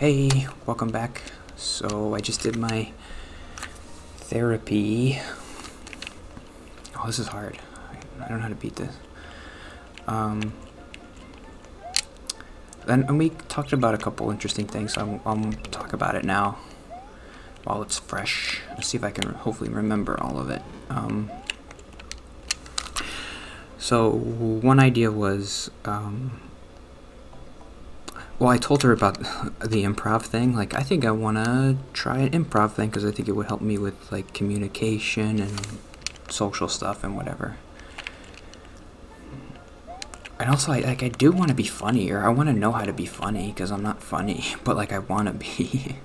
Hey, welcome back. So I just did my therapy. Oh, this is hard. I don't know how to beat this. And we talked about a couple interesting things, so I'll talk about it now while it's fresh. Let's see if I can hopefully remember all of it. So one idea was, well, I told her about the improv thing. Like, I think I want to try an improv thing because I think it would help me with, like, communication and social stuff and whatever. And also, I do want to be funny, or I want to know how to be funny because I'm not funny, but, like, I want to be.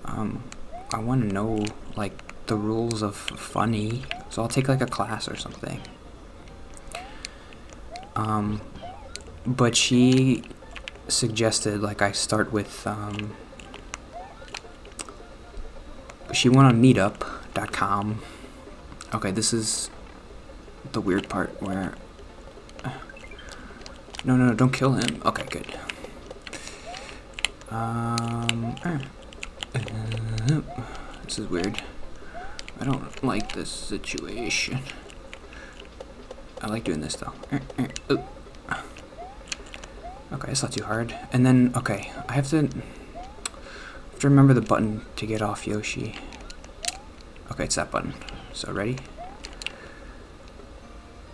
I want to know, like, the rules of funny, so I'll take, like, a class or something. But she suggested, like, I start with, she went on meetup.com. Okay, this is the weird part where, no, don't kill him. Okay, good. This is weird. I don't like this situation. I like doing this though. Okay, it's not too hard. And then, okay, I have to remember the button to get off Yoshi. Okay, it's that button. So, ready?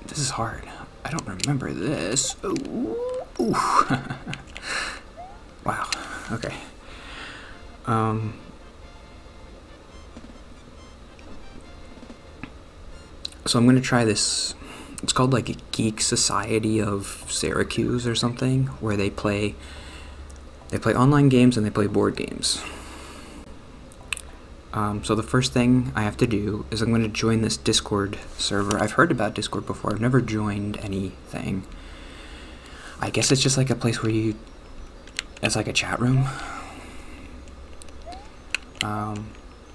This is hard. I don't remember this. Ooh. Wow. Okay. So I'm gonna try this. It's called like a Geek Society of Syracuse or something, where they play online games and they play board games. So the first thing I have to do is I'm going to join this Discord server. I've heard about Discord before. I've never joined anything. I guess it's just like a place where it's like a chat room.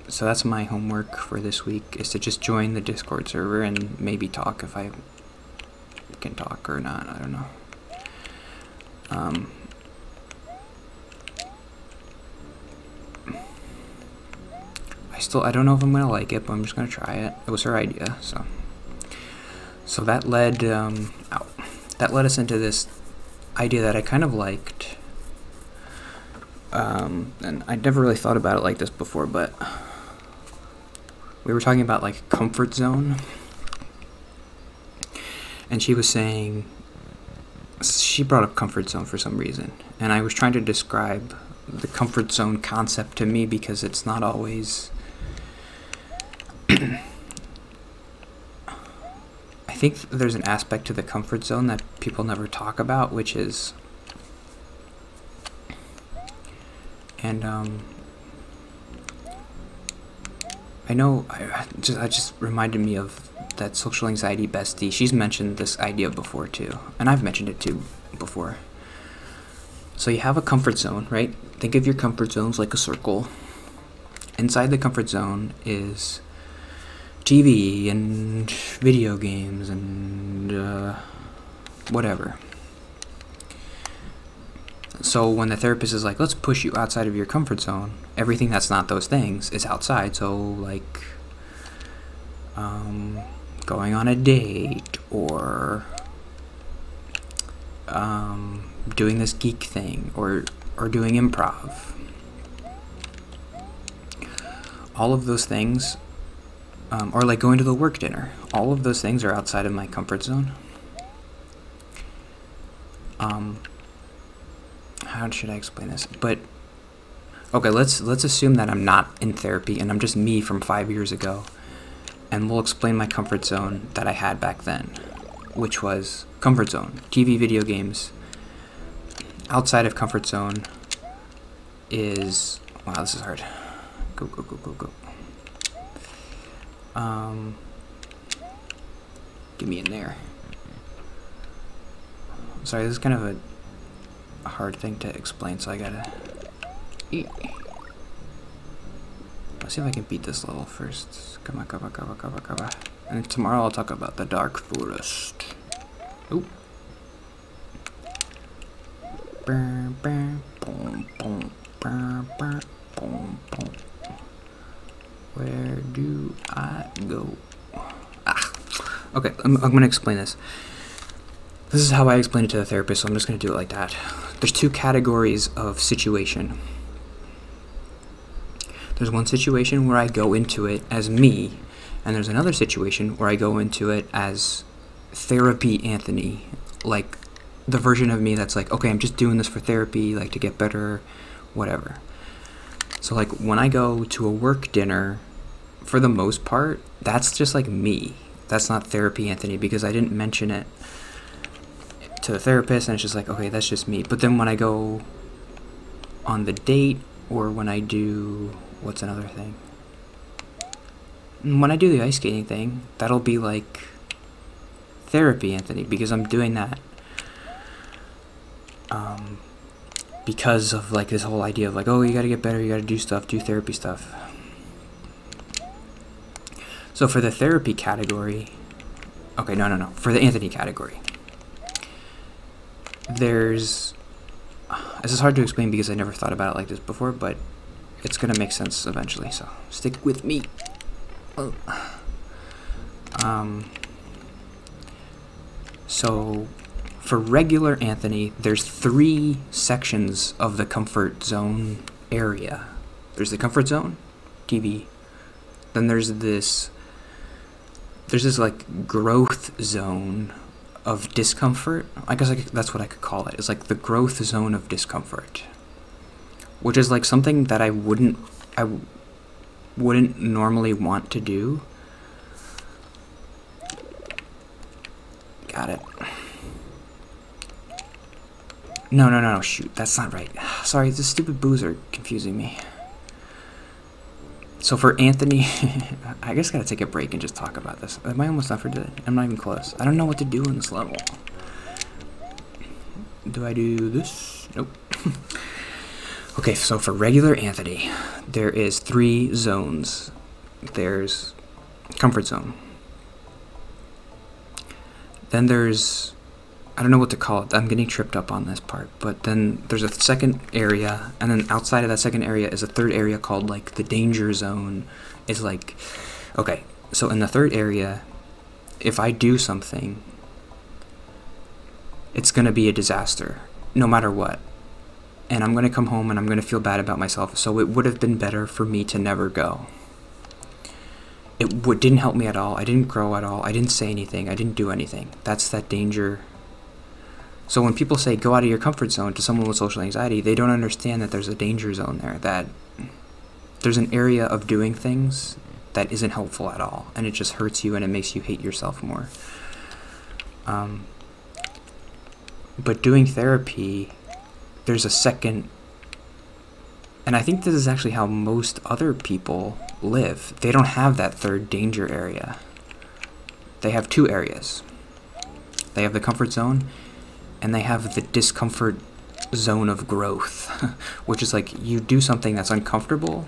So that's my homework for this week, is to just join the Discord server and maybe talk if I can talk or not. I don't know. I don't know if I'm gonna like it, but I'm just gonna try it. It was her idea, so that led that led us into this idea that I kind of liked, and I'd never really thought about it like this before, but we were talking about like comfort zone, and she was saying, she brought up comfort zone for some reason, and I was trying to describe the comfort zone concept to me because it's not always. I think there's an aspect to the comfort zone that people never talk about, which is, and I know I just reminded me of that social anxiety bestie. She's mentioned this idea before too, and I've mentioned it too before. So you have a comfort zone, right? Think of your comfort zones like a circle. Inside the comfort zone is TV and video games and whatever. So when the therapist is like, let's push you outside of your comfort zone, everything that's not those things is outside. So like going on a date, or doing this geek thing, or doing improv. All of those things, or like going to the work dinner, all of those things are outside of my comfort zone. How should I explain this? But okay, let's assume that I'm not in therapy and I'm just me from 5 years ago, and we'll explain my comfort zone that I had back then, which was comfort zone, TV, video games. Outside of comfort zone is, wow, this is hard. Go. Get me in there. Sorry, this is kind of a hard thing to explain, so I gotta eat. Let's see if I can beat this level first. Come on. And tomorrow I'll talk about the Dark Forest. Ooh. Where do I go? Okay, I'm going to explain this. This is how I explain it to the therapist, so I'm just going to do it like that. There's two categories of situation. There's one situation where I go into it as me, and there's another situation where I go into it as therapy Anthony, like the version of me that's like, okay, I'm just doing this for therapy, like to get better, whatever. So like when I go to a work dinner, for the most part, that's just like me. That's not therapy Anthony, because I didn't mention it to the therapist, and it's just like, okay, that's just me. But then when I go on the date, or when I do, what's another thing? When I do the ice skating thing, that'll be like therapy Anthony, because I'm doing that because of like this whole idea of like, oh, you gotta get better, you gotta do stuff, do therapy stuff. So for the therapy category, okay, no, for the Anthony category, there's, this is hard to explain because I never thought about it like this before, but it's gonna make sense eventually, so stick with me. So for regular Anthony, there's 3 sections of the comfort zone area. There's the comfort zone, TV. Then there's this like growth zone of discomfort. I guess that's what I could call it. It's like the growth zone of discomfort, which is like something that I wouldn't normally want to do. Got it. No, shoot, that's not right. Sorry, the stupid boos are confusing me. So for Anthony, I guess I gotta take a break and just talk about this. Am I almost done for today? I'm not even close. I don't know what to do in this level. Do I do this? Nope. Okay, so for regular Anthony, there is 3 zones. There's comfort zone. Then there's, I don't know what to call it. I'm getting tripped up on this part. But then there's a second area, and then outside of that second area is a third area called like the danger zone. Is like, okay, so in the third area, if I do something, it's gonna be a disaster, no matter what. And I'm gonna come home and I'm gonna feel bad about myself. So it would have been better for me to never go. It didn't help me at all. I didn't grow at all. I didn't say anything. I didn't do anything. That's that danger. So when people say go out of your comfort zone to someone with social anxiety, they don't understand that there's a danger zone there, that there's an area of doing things that isn't helpful at all, and it just hurts you and it makes you hate yourself more. But doing therapy, there's a second, and I think this is actually how most other people live. They don't have that third danger area. They have 2 areas. They have the comfort zone, and they have the discomfort zone of growth, which is like you do something that's uncomfortable,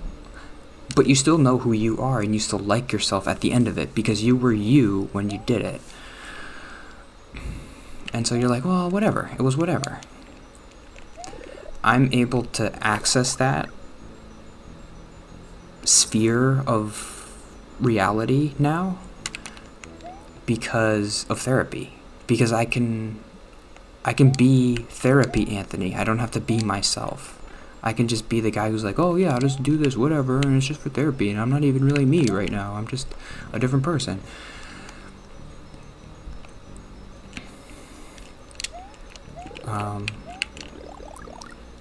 but you still know who you are and you still like yourself at the end of it because you were you when you did it. And so you're like, well, whatever. It was whatever. I'm able to access that sphere of reality now because of therapy. Because I can be therapy Anthony. I don't have to be myself. I can just be the guy who's like, oh yeah, I'll just do this, whatever, and it's just for therapy, and I'm not even really me right now. I'm just a different person.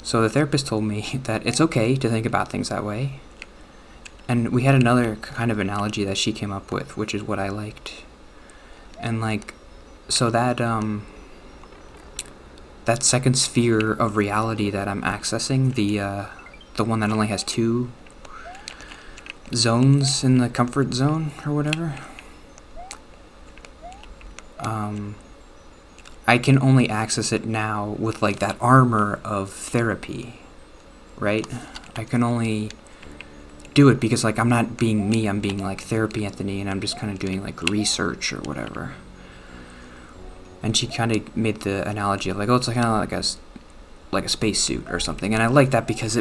So the therapist told me that it's okay to think about things that way. And we had another kind of analogy that she came up with, which is what I liked. And like, so that that second sphere of reality that I'm accessing, the one that only has 2 zones in the comfort zone or whatever, I can only access it now with like that armor of therapy, right? I can only do it because like I'm not being me, I'm being like therapy Anthony, and I'm just kind of doing like research or whatever. And she kind of made the analogy of like, oh, it's like kind of like a spacesuit or something, and I like that because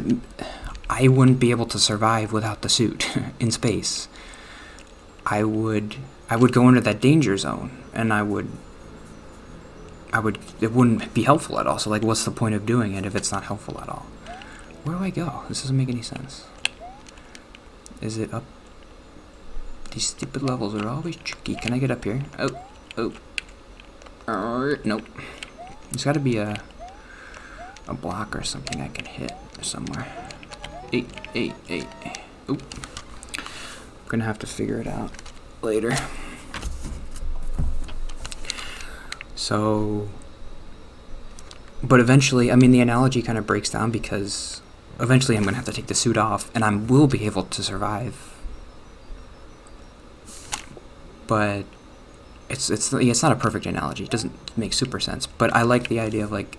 I wouldn't be able to survive without the suit in space. I would go into that danger zone, and it wouldn't be helpful at all. So, like, what's the point of doing it if it's not helpful at all? Where do I go? This doesn't make any sense. Is it up? These stupid levels are always tricky. Can I get up here? Oh. Nope. There's gotta be a block or something I can hit somewhere. Hey. Oop. I'm gonna have to figure it out later. So, but eventually, I mean, the analogy kind of breaks down because eventually I'm gonna have to take the suit off, and I will be able to survive. But it's not a perfect analogy. It doesn't make super sense. But I like the idea of, like,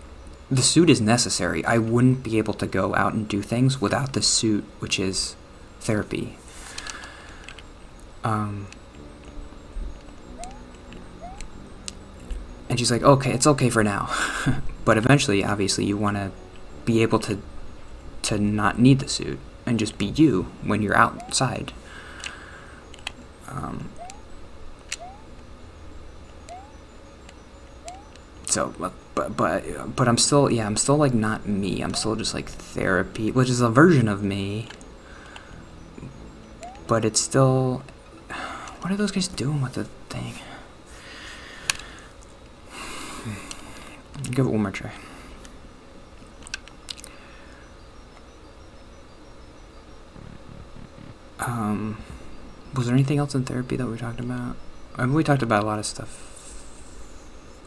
the suit is necessary. I wouldn't be able to go out and do things without the suit, which is therapy. And she's like, okay, it's okay for now. But eventually, obviously, you want to be able to not need the suit and just be you when you're outside. So, but I'm still, I'm still, like, not me. I'm still just, like, therapy, which is a version of me. But it's still, what are those guys doing with the thing? Give it one more try. Was there anything else in therapy that we talked about? I mean, we talked about a lot of stuff.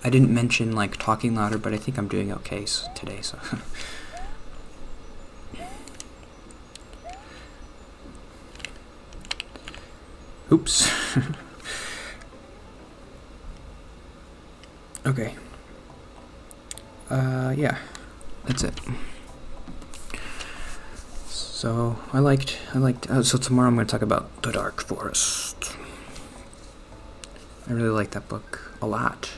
I didn't mention, like, talking louder, but I think I'm doing okay today, so. Oops. Okay. Yeah, that's it. So I liked. So tomorrow I'm going to talk about The Dark Forest. I really like that book a lot.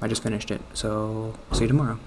I just finished it, so see you tomorrow.